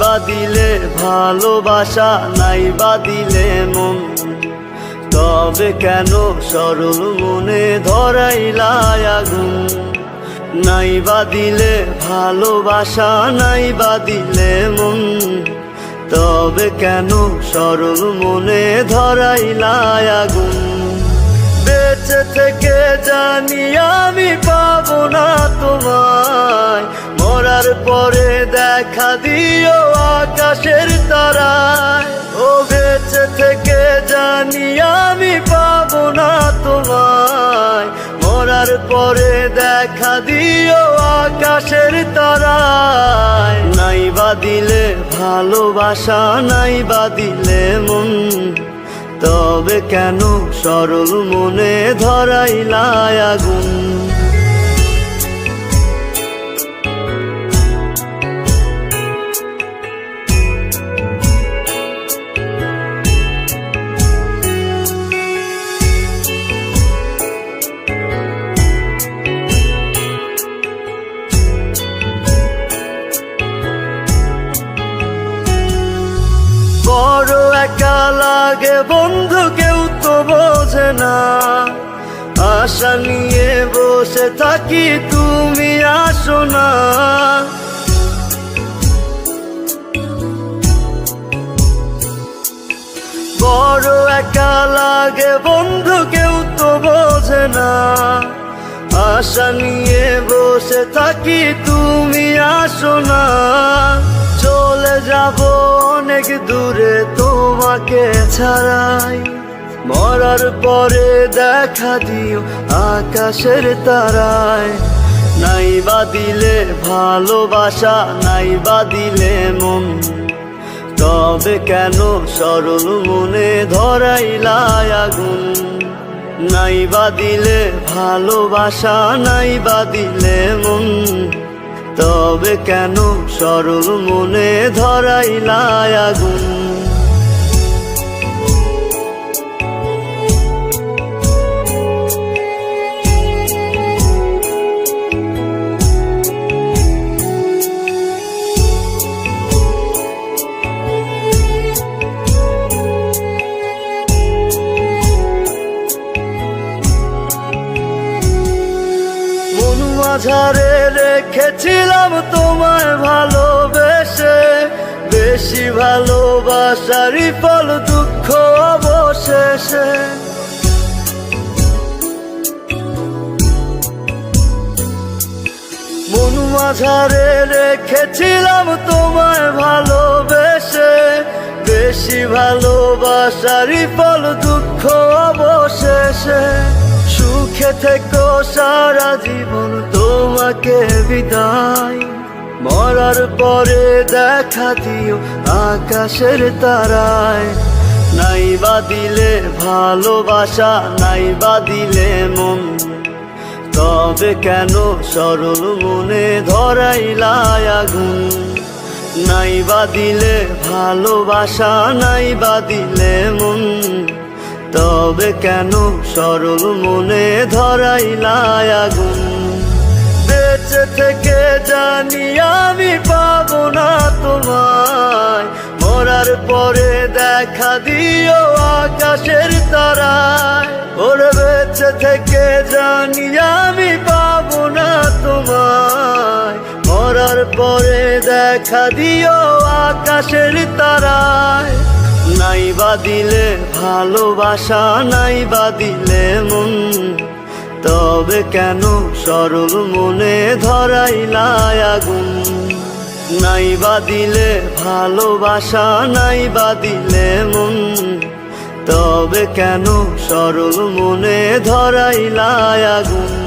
বা দিলে ভালোবাসা, নাই বা দিলে মন, তবে কেন সরল মনে ধরাইলা আগুন। নাই বা দিলে ভালোবাসা, নাই বা দিলে মন, তবে কেন সরল মনে ধরাইলা আগুন। বেঁচে থেকে জানি আমি পাবো না তোমায়, মরার পরে দেখা দিও আকাশের তারায়। ও বেঁচে থেকে জানি আমি পাবো না তোমায়, মরার পরে দেখা দিও আকাশের তারায়। নাই বা দিলে ভালোবাসা, নাই বা দিলে মন, তবে কেন সরল মনে ধরাইলা আগুন। বড় একা লাগে বন্ধু, কেউ তো বোঝে না। আশা নিয়ে বসে থাকি, তুমি আসো না। বড় একা লাগে বন্ধু, কেউ তো বোঝে না। আশা নিয়ে বসে থাকি, তুমি আসো না। চলে যাব অনেক দূরে তোমাকে ছাড়াই, মরার পরে দেখা দিও আকাশের তারায়। নাই বা দিলে ভালোবাসা, নাই বা দিলে মন, তবে কেন সরল মনে ধরাইলা আগুন। নাই বা দিলে ভালোবাসা, নাই বা দিলে মন, তবে কেন সরল মনে ধরাইলা আগুন। মাঝারে রেখেছিলাম তোমায় ভালোবেসে, বেশি ভালোবাসারই ফল দুঃখ অবশেষে। মন মাঝারে রেখেছিলাম তোমায় ভালোবেসে, বেশি ভালোবাসারই ফল দুঃখ অবশেষে। সুখে থেকো সারা জীবন, তোমাকে বিদায়, মরার পরে দেখা দিও আকাশের তারায়। নাই বা দিলে ভালোবাসা, নাই বা দিলে মন, তবে কেন সরল মনে ধরাইলা আগুন। নাই বা দিলে ভালোবাসা, নাই বা দিলে মন, তবে কেন সরল মনে ধরাইলা আগুন। বেঁচে থেকে জানি আমি পাবো না তোমায়, মরার পরে দেখা দিও আকাশের তারায়। ওরে বেঁচে থেকে জানি আমি পাবো না তোমায়, মরার পরে দেখা দিও আকাশের তারায়। নাই বা দিলে ভালোবাসা, নাই বা দিলে মন, তবে কেন সরল মনে ধরাইলা আগুন। নাই বা দিলে ভালোবাসা, নাই বা দিলে মন, তবে কেন সরল মনে ধরাইলা আগুন।